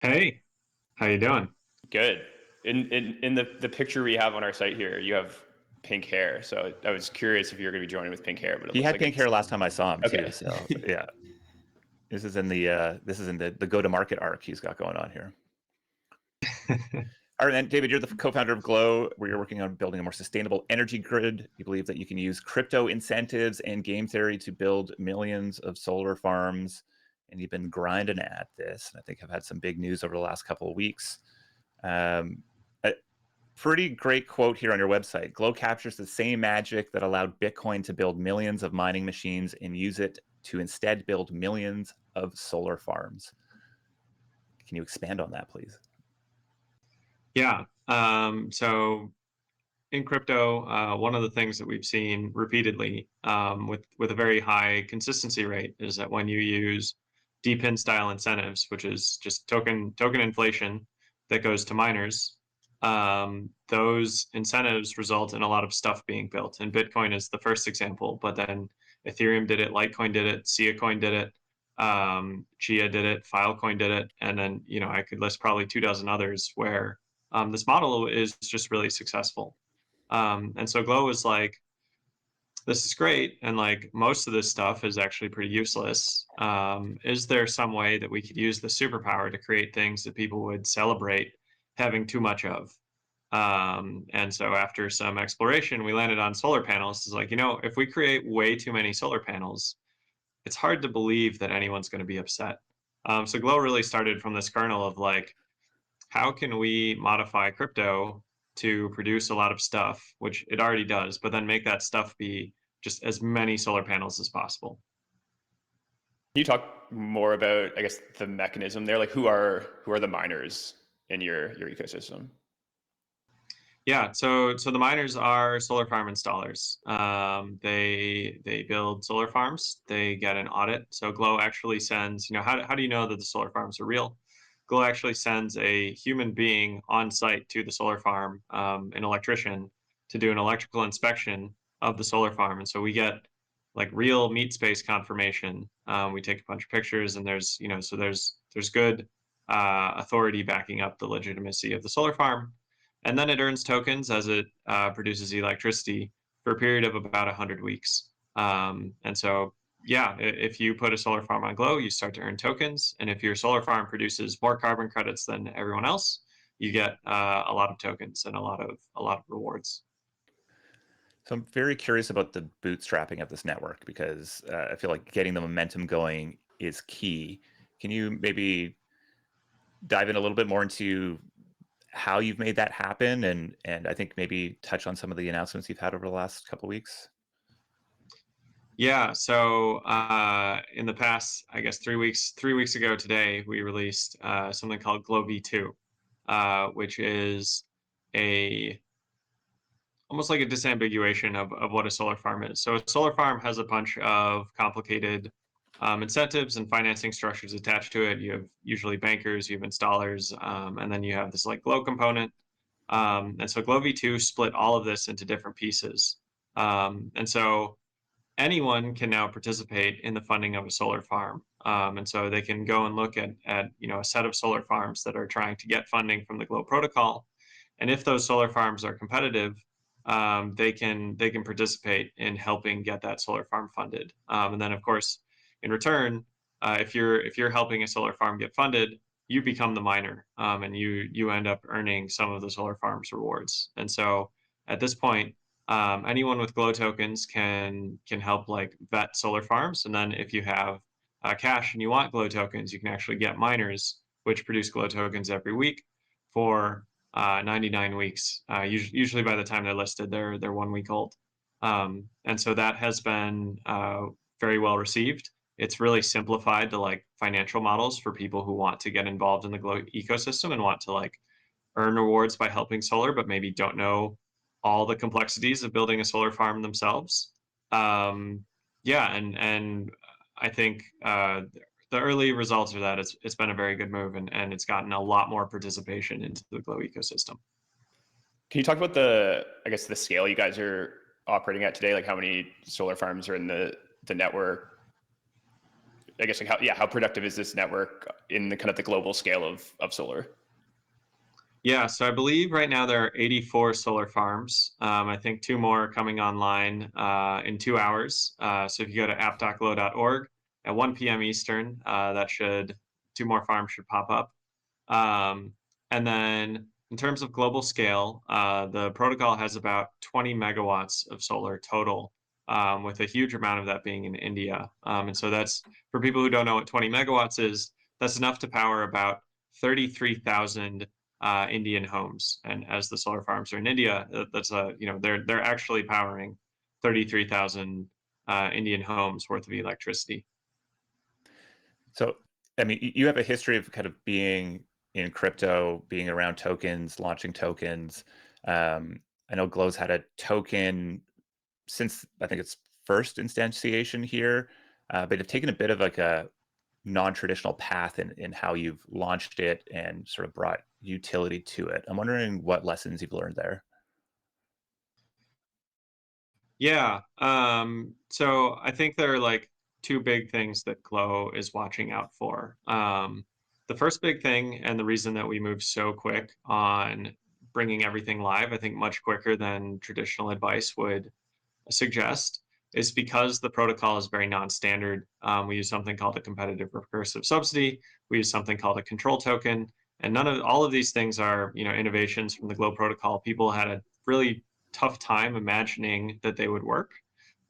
Hey, how you doing? Good. In the picture we have on our site here, you have pink hair. So I was curious if you're going to be joining with pink hair, but it He looks had like pink it's hair last time I saw him too. okay. So yeah, this is in the go to market arc he's got going on here. All right, and David, you're the co-founder of Glow, where you're working on building a more sustainable energy grid. You believe that you can use crypto incentives and game theory to build millions of solar farms, and you've been grinding at this. And I think I've had some big news over the last couple of weeks. A pretty great quote here on your website. Glow captures the same magic that allowed Bitcoin to build millions of mining machines and use it to instead build millions of solar farms. Can you expand on that, please? Yeah. So in crypto, one of the things that we've seen repeatedly with a very high consistency rate is that when you use DePIN style incentives, which is just token inflation that goes to miners, those incentives result in a lot of stuff being built. And Bitcoin is the first example, but then Ethereum did it, Litecoin did it, Coin did it, Chia did it, Filecoin did it, and then I could list probably 24 others where this model is just really successful. And so Glow was like, this is great. And like most of this stuff is actually pretty useless. Is there some way that we could use the superpower to create things that people would celebrate having too much of? And so after some exploration, we landed on solar panels. It's like, if we create way too many solar panels, it's hard to believe that anyone's going to be upset. So Glow really started from this kernel of like, how can we modify crypto to produce a lot of stuff, which it already does, but then make that stuff be just as many solar panels as possible? Can you talk more about, I guess, the mechanism there? Like who are the miners in your ecosystem? Yeah, so the miners are solar farm installers. They build solar farms. They get an audit. So Glow actually sends, how do you know that the solar farms are real? Glow actually sends a human being on site to the solar farm, an electrician, to do an electrical inspection of the solar farm. And so we get like real meat space confirmation. We take a bunch of pictures, and there's good authority backing up the legitimacy of the solar farm. And then it earns tokens as it produces electricity for a period of about 100 weeks. And so, yeah, if you put a solar farm on Glow, you start to earn tokens. And if your solar farm produces more carbon credits than everyone else, you get a lot of tokens and a lot of rewards. So I'm very curious about the bootstrapping of this network because I feel like getting the momentum going is key. Can you maybe dive in a little bit more into how you've made that happen, and I think maybe touch on some of the announcements you've had over the last couple of weeks? Yeah, so in the past, I guess 3 weeks ago today, we released something called Glow V2, which is a almost like a disambiguation of what a solar farm is. So a solar farm has a bunch of complicated incentives and financing structures attached to it. You have usually bankers, you have installers, and then you have this like Glow component. And so Glow V2 split all of this into different pieces. And so anyone can now participate in the funding of a solar farm. And so they can go and look at a set of solar farms that are trying to get funding from the Glow protocol. And if those solar farms are competitive, they can participate in helping get that solar farm funded. And then, of course, in return, if you're helping a solar farm get funded, you become the miner, and you end up earning some of the solar farm's rewards. And so, at this point, anyone with Glow tokens can help like vet solar farms. And then, if you have cash and you want Glow tokens, you can actually get miners which produce Glow tokens every week for 99 weeks. Usually by the time they're listed, they're 1 week old. And so that has been very well received. It's really simplified the like financial models for people who want to get involved in the Glow ecosystem and want to like earn rewards by helping solar, but maybe don't know all the complexities of building a solar farm themselves. Yeah, and I think the early results are that it's been a very good move, and it's gotten a lot more participation into the Glow ecosystem. Can you talk about I guess the scale you guys are operating at today? Like how many solar farms are in the network? I guess like how productive is this network in the kind of the global scale of solar? Yeah, so I believe right now there are 84 solar farms. I think 2 more coming online in 2 hours. So if you go to app.glow.org at 1 p.m. Eastern, 2 more farms should pop up. And then in terms of global scale, the protocol has about 20 megawatts of solar total, with a huge amount of that being in India. And so that's, for people who don't know what 20 megawatts is, that's enough to power about 33,000 Indian homes. And as the solar farms are in India, they're actually powering 33,000 Indian homes worth of electricity. So, I mean, you have a history of kind of being in crypto, being around tokens, launching tokens. I know Glow's had a token since I think its first instantiation here, but have taken a bit of like a non-traditional path in how you've launched it and sort of brought utility to it. I'm wondering what lessons you've learned there. Yeah. So I think there are like 2 big things that Glow is watching out for. The first big thing, and the reason that we moved so quick on bringing everything live, I think much quicker than traditional advice would suggest, is because the protocol is very non-standard. We use something called a competitive recursive subsidy. We use something called a control token, and all of these things are, innovations from the Glow protocol. People had a really tough time imagining that they would work,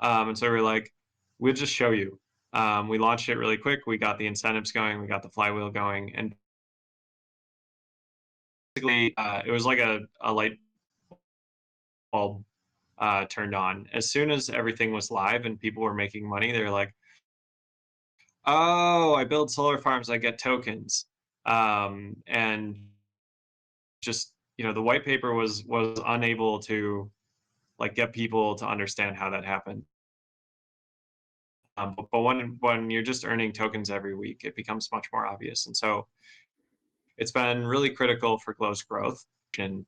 and so we're like, we'll just show you. We launched it really quick. We got the incentives going. We got the flywheel going, and basically, it was like a light bulb turned on. As soon as everything was live and people were making money, they were like, "Oh, I build solar farms, I get tokens." And just, the white paper was unable to like get people to understand how that happened. But when you're just earning tokens every week, it becomes much more obvious. And so it's been really critical for Glow's growth. And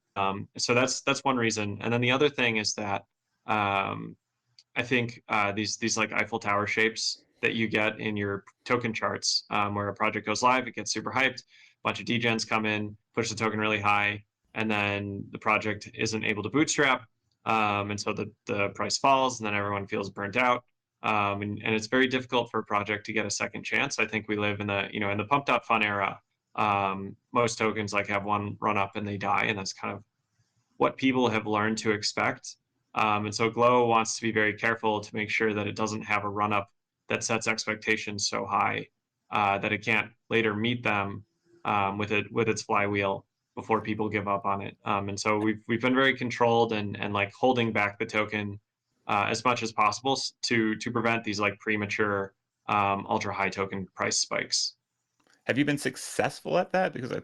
so that's one reason. And then the other thing is that I think these like Eiffel Tower shapes that you get in your token charts, where a project goes live, it gets super hyped, a bunch of degens come in, push the token really high, and then the project isn't able to bootstrap, and so the price falls, and then everyone feels burnt out, and it's very difficult for a project to get a second chance. I think we live in the pumped up fun era. Most tokens like have one run up and they die, and that's kind of what people have learned to expect. And so Glow wants to be very careful to make sure that it doesn't have a run up that sets expectations so high that it can't later meet them with its flywheel before people give up on it. And so we've been very controlled and like holding back the token as much as possible to prevent these like premature ultra high token price spikes. Have you been successful at that? Because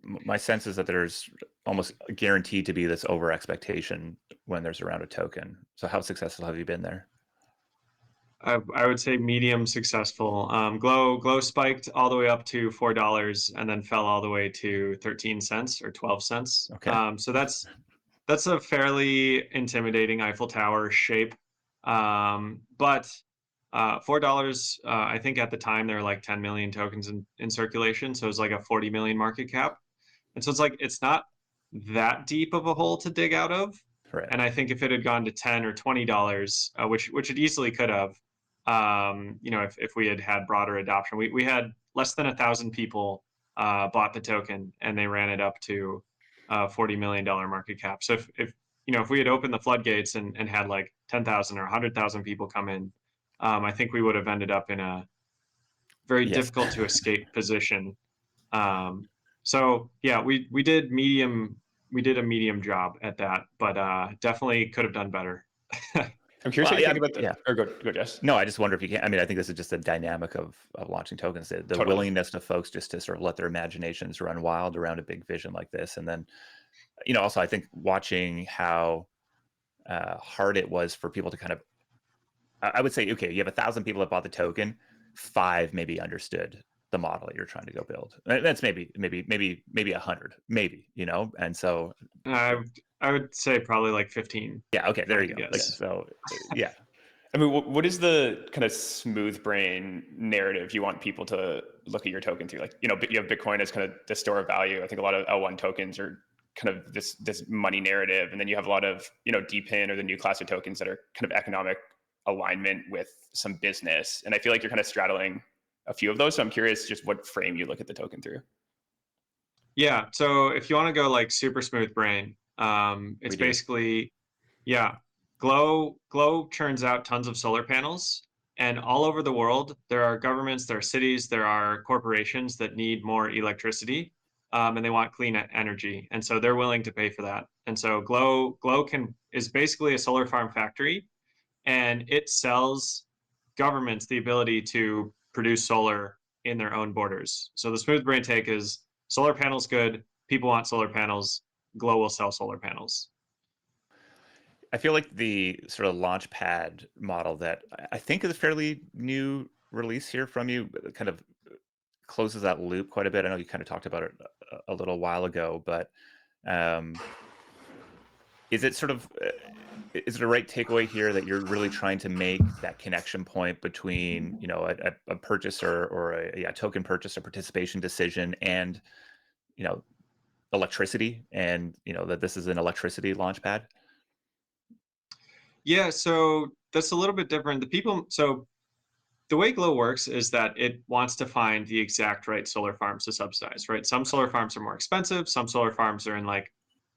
my sense is that there's almost guaranteed to be this over expectation when there's around a token. So how successful have you been there? I would say medium successful. Glow spiked all the way up to $4 and then fell all the way to 13 cents or 12 cents. Okay. So that's a fairly intimidating Eiffel Tower shape. But $4, I think at the time there were like 10 million tokens in circulation, so it was like a 40 million market cap. And so it's like it's not that deep of a hole to dig out of. Right. And I think if it had gone to $10 or $20, which it easily could have, if we had had broader adoption, we had less than 1,000 people bought the token, and they ran it up to $40 million market cap. So if we had opened the floodgates and had like 10,000 or 100,000 people come in, I think we would have ended up in a very difficult to escape position. So yeah, we did a medium job at that, but definitely could have done better. I'm curious how you think about that. Yeah. Or go, Jess. No, I just wonder if you can. I mean, I think this is just a dynamic of launching tokens. The Totally. willingness of folks just to sort of let their imaginations run wild around a big vision like this, and then, also I think watching how hard it was for people to kind of, I would say, okay, you have 1,000 people that bought the token, 5 maybe understood the model that you're trying to go build. That's maybe 100, maybe, and so I would say probably like 15. yeah, okay, there you go. Yes. Like, so yeah, I mean, what is the kind of smooth brain narrative you want people to look at your token through? Like, you have Bitcoin as kind of the store of value. I think a lot of L1 tokens are kind of this money narrative, and then you have a lot of DPIN or the new class of tokens that are kind of economic alignment with some business. And I feel like you're kind of straddling a few of those. So I'm curious just what frame you look at the token through. Yeah. So if you want to go like super smooth brain, it's basically, yeah, Glow churns out tons of solar panels, and all over the world, there are governments, there are cities, there are corporations that need more electricity, and they want clean energy, and so they're willing to pay for that. And so Glow is basically a solar farm factory, and it sells governments the ability to produce solar in their own borders. So the smooth brain take is solar panels good, people want solar panels, Glow will sell solar panels. I feel like the sort of launchpad model that I think is a fairly new release here from you kind of closes that loop quite a bit. I know you kind of talked about it a little while ago, but is it sort of is it a right takeaway here that you're really trying to make that connection point between a purchaser or a token purchase, a participation decision, and electricity, and that this is an electricity launchpad? Yeah, so that's a little bit different. So the way Glow works is that it wants to find the exact right solar farms to subsidize, right? Some solar farms are more expensive, some solar farms are in like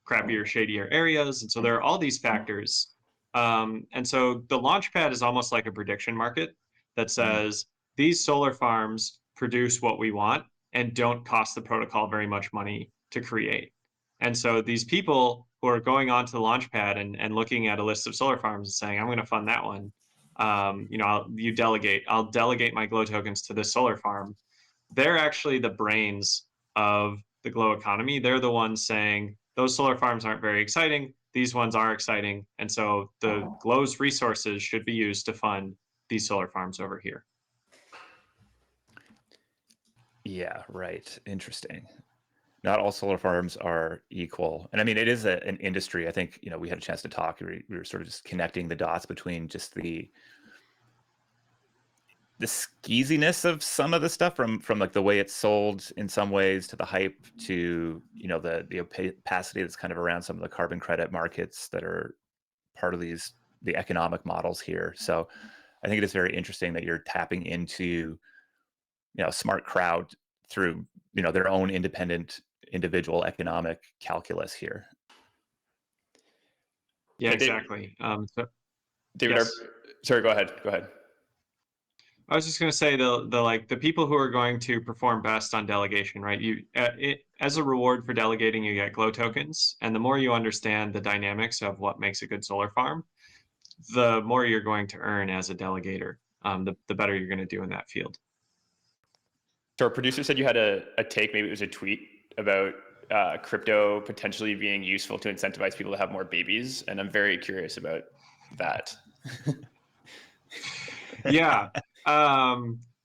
crappier, shadier areas. And so there are all these factors. And so the launchpad is almost like a prediction market that says these solar farms produce what we want and don't cost the protocol very much money to create. And so these people who are going onto the launchpad and looking at a list of solar farms and saying, I'm going to fund that one. I'll delegate my Glow tokens to this solar farm. They're actually the brains of the Glow economy. They're the ones saying those solar farms aren't very exciting. These ones are exciting. And so the Glow's resources should be used to fund these solar farms over here. Yeah, right. Interesting. Not all solar farms are equal. And I mean, it is an industry. I think, we had a chance to talk. We were sort of just connecting the dots between just the skeeziness of some of the stuff from like the way it's sold in some ways, to the hype, to the opacity that's kind of around some of the carbon credit markets that are part of the economic models here. So I think it is very interesting that you're tapping into a smart crowd through their own independent individual economic calculus here. Yeah, exactly. David, yes. Sorry, go ahead. I was just going to say the people who are going to perform best on delegation, right? As a reward for delegating, you get Glow tokens, and the more you understand the dynamics of what makes a good solar farm, the more you're going to earn as a delegator. The better you're going to do in that field. So our producer said you had a take, maybe it was a tweet, about crypto potentially being useful to incentivize people to have more babies, and I'm very curious about that. Yeah.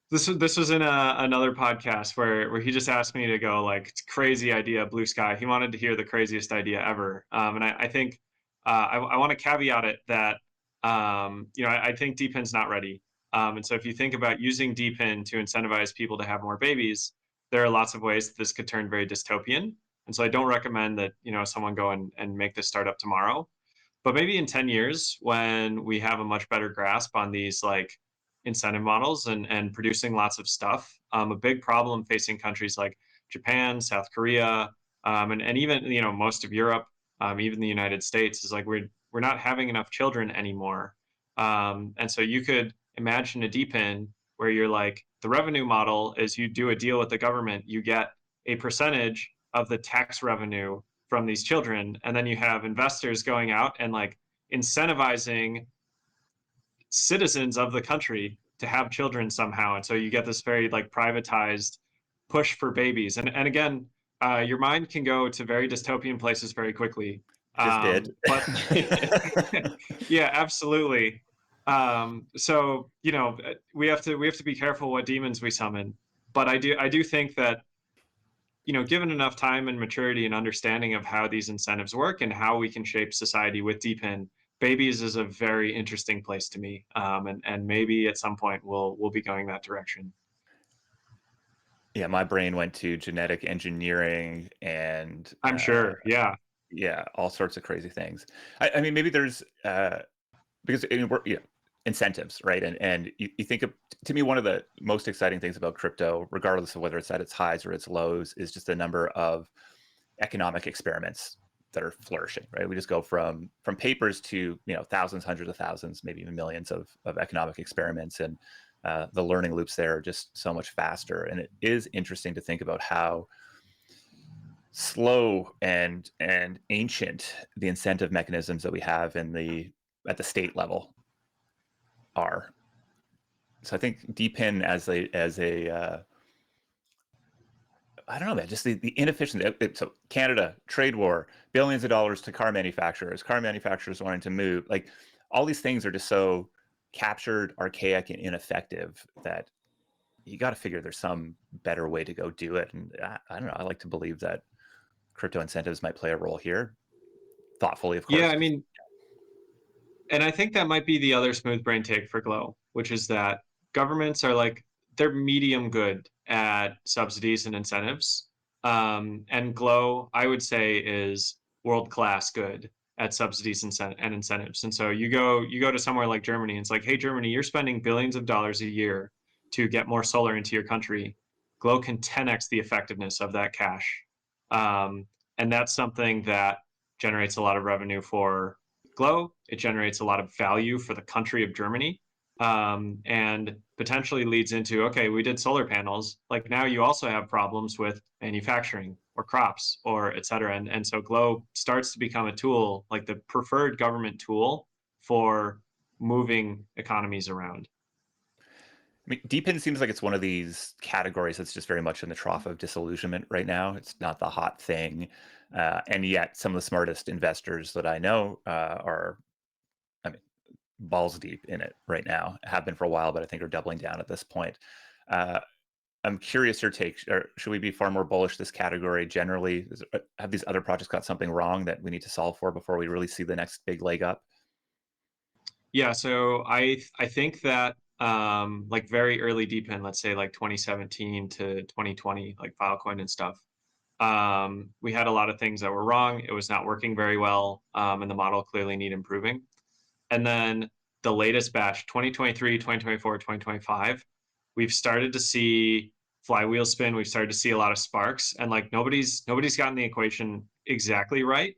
This was in another podcast where he just asked me to go like, crazy idea, blue sky. He wanted to hear the craziest idea ever. And I think I want to caveat it that I think DPIN's not ready. And so if you think about using DPIN to incentivize people to have more babies, there are lots of ways that this could turn very dystopian. And so I don't recommend that someone go and make this startup tomorrow. But maybe in 10 years, when we have a much better grasp on these like incentive models and producing lots of stuff, a big problem facing countries like Japan, South Korea, and even most of Europe, even the United States, is like we're not having enough children anymore. And so you could imagine a DPIN where you're like, the revenue model is you do a deal with the government, you get a percentage of the tax revenue from these children, and then you have investors going out and like incentivizing citizens of the country to have children somehow. And so you get this very like privatized push for babies. And again, your mind can go to very dystopian places very quickly. Just did. But yeah, absolutely. So we have to be careful what demons we summon. But I do think that given enough time and maturity and understanding of how these incentives work and how we can shape society with DPIN, babies is a very interesting place to me, and maybe at some point we'll be going that direction. Yeah, my brain went to genetic engineering and I'm sure. Yeah. yeah, all sorts of crazy things. I mean, maybe there's because incentives, right? And you think of, to me, one of the most exciting things about crypto, regardless of whether it's at its highs or its lows, is just the number of economic experiments that are flourishing, right? We just go from papers to thousands, hundreds of thousands, maybe even millions of economic experiments, and the learning loops there are just so much faster. And it is interesting to think about how slow and ancient the incentive mechanisms that we have at the state level are. So I think DPIN as a I don't know, man, just the inefficiency. So Canada, trade war, billions of dollars to car manufacturers wanting to move. Like, all these things are just so captured, archaic, and ineffective that you got to figure there's some better way to go do it. And I don't know. I like to believe that crypto incentives might play a role here, thoughtfully, of course. Yeah, I mean, and I think that might be the other smooth brain take for Glow, which is that governments are like, they're medium good at subsidies and incentives. And Glow, I would say, is world class good at subsidies and incentives. And so you go to somewhere like Germany, and it's like, hey, Germany, you're spending billions of dollars a year to get more solar into your country. Glow can 10x the effectiveness of that cash. And that's something that generates a lot of revenue for Glow. It generates a lot of value for the country of Germany, and potentially leads into, okay, we did solar panels. Like, now you also have problems with manufacturing or crops or et cetera. And so Glow starts to become a tool, like the preferred government tool for moving economies around. I mean, DPIN seems like it's one of these categories that's just very much in the trough of disillusionment right now. It's not the hot thing. And yet some of the smartest investors that I know are, I mean, balls deep in it right now, have been for a while, but I think are doubling down at this point. Uh, I'm curious your take. Should we be far more bullish this category generally? Have these other projects got something wrong that we need to solve for before we really see the next big leg up? Yeah, so I think that like very early DeepIn, let's say like 2017 to 2020, like Filecoin and stuff, we had a lot of things that were wrong. It was not working very well, and the model clearly need improving. And then the latest batch, 2023, 2024, 2025, we've started to see flywheel spin. We've started to see a lot of sparks, and like nobody's gotten the equation exactly right.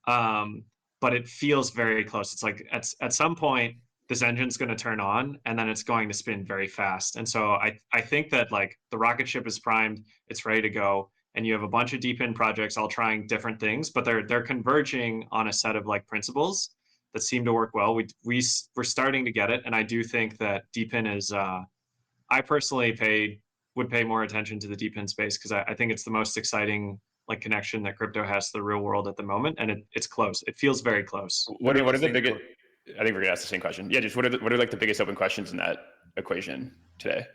Um, but it feels very close. It's like at some point this engine's going to turn on, and then it's going to spin very fast. And so I think that like the rocket ship is primed, it's ready to go, and you have a bunch of deep in projects all trying different things, but they're converging on a set of like principles that seem to work well. We're starting to get it, and I do think that deep in is. I personally would pay more attention to the deep in space because I think it's the most exciting like connection that crypto has to the real world at the moment, and it's close. It feels very close. What are the biggest? I think we're gonna ask the same question. Yeah, just what are like the biggest open questions in that equation today?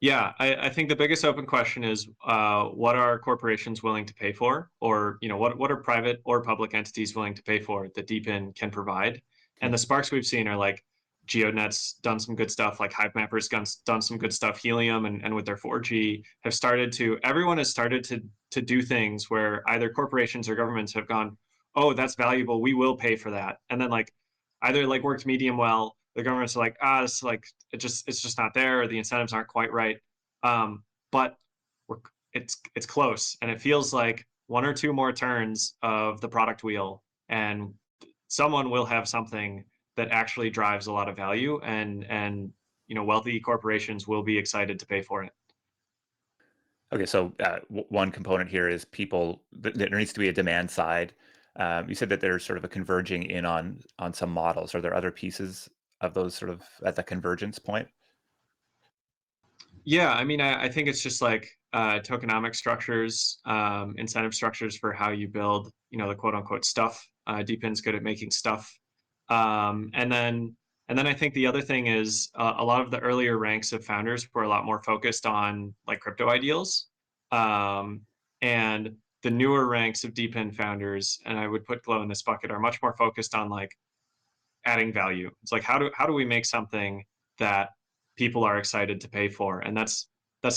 Yeah, I think the biggest open question is what are corporations willing to pay for, or what are private or public entities willing to pay for that DeepIn can provide? And the sparks we've seen are like GeoNet's done some good stuff, like HiveMapper's done some good stuff. Helium and with their 4G have started to. Everyone has started to do things where either corporations or governments have gone, oh, that's valuable, we will pay for that, and then like either like worked medium well. The government's like, it's like it's just not there, or the incentives aren't quite right. But it's close, and it feels like one or two more turns of the product wheel, and someone will have something that actually drives a lot of value, and wealthy corporations will be excited to pay for it. Okay, so one component here is people. There needs to be a demand side. You said that there's sort of a converging in on some models. Are there other pieces of those sort of at the convergence point? Yeah, I mean, I think it's just like tokenomic structures, incentive structures for how you build, the quote unquote stuff. DeepIn's good at making stuff. And then I think the other thing is a lot of the earlier ranks of founders were a lot more focused on like crypto ideals. And the newer ranks of DePIN founders, and I would put Glow in this bucket, are much more focused on like adding value. It's like how do we make something that people are excited to pay for? And that's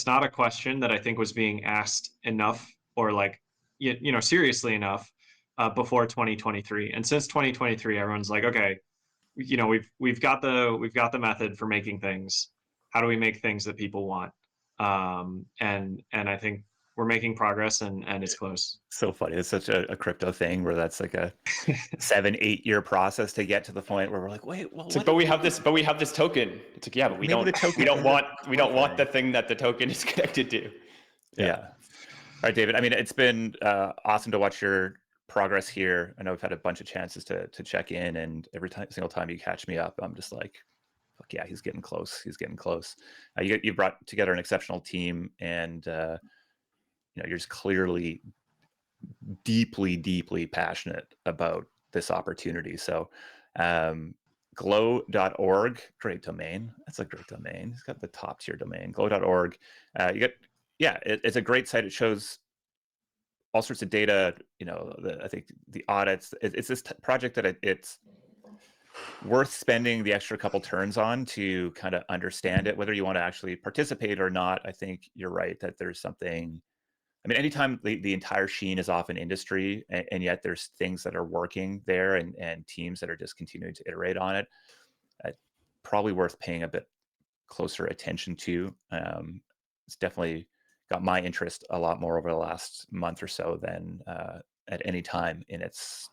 not a question that I think was being asked enough, or like seriously enough, before 2023. And since 2023, everyone's like, okay, we've got the method for making things. How do we make things that people want? And I think we're making progress, and it's close. So funny. It's such a crypto thing where that's like a 7-8 year process to get to the point where we're like, wait, well, but we have this token. It's like, yeah, but we don't want the thing that the token is connected to. Yeah. All right, David. I mean, it's been awesome to watch your progress here. I know we've had a bunch of chances to check in, and every single time you catch me up, I'm just like, fuck yeah, he's getting close. He's getting close. You brought together an exceptional team, and you're just clearly deeply passionate about this opportunity. So glow.org, great domain. That's a great domain. It's got the top tier domain, glow.org. It's a great site. It shows all sorts of data. I think the audits. It's this project that it's worth spending the extra couple turns on to kind of understand it, whether you want to actually participate or not. I think you're right that there's something. I mean, anytime the entire sheen is off an industry, and yet there's things that are working there, and teams that are just continuing to iterate on it, probably worth paying a bit closer attention to. It's definitely got my interest a lot more over the last month or so than at any time in its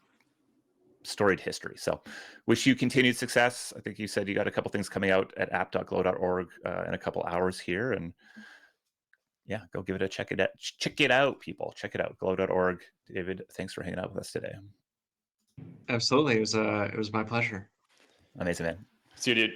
storied history. So wish you continued success. I think you said you got a couple things coming out at app.glow.org in a couple hours here, and yeah, go give it a check it out, people. Check it out, glow.org. David, thanks for hanging out with us today. Absolutely. It was my pleasure. Amazing, man. See you, dude.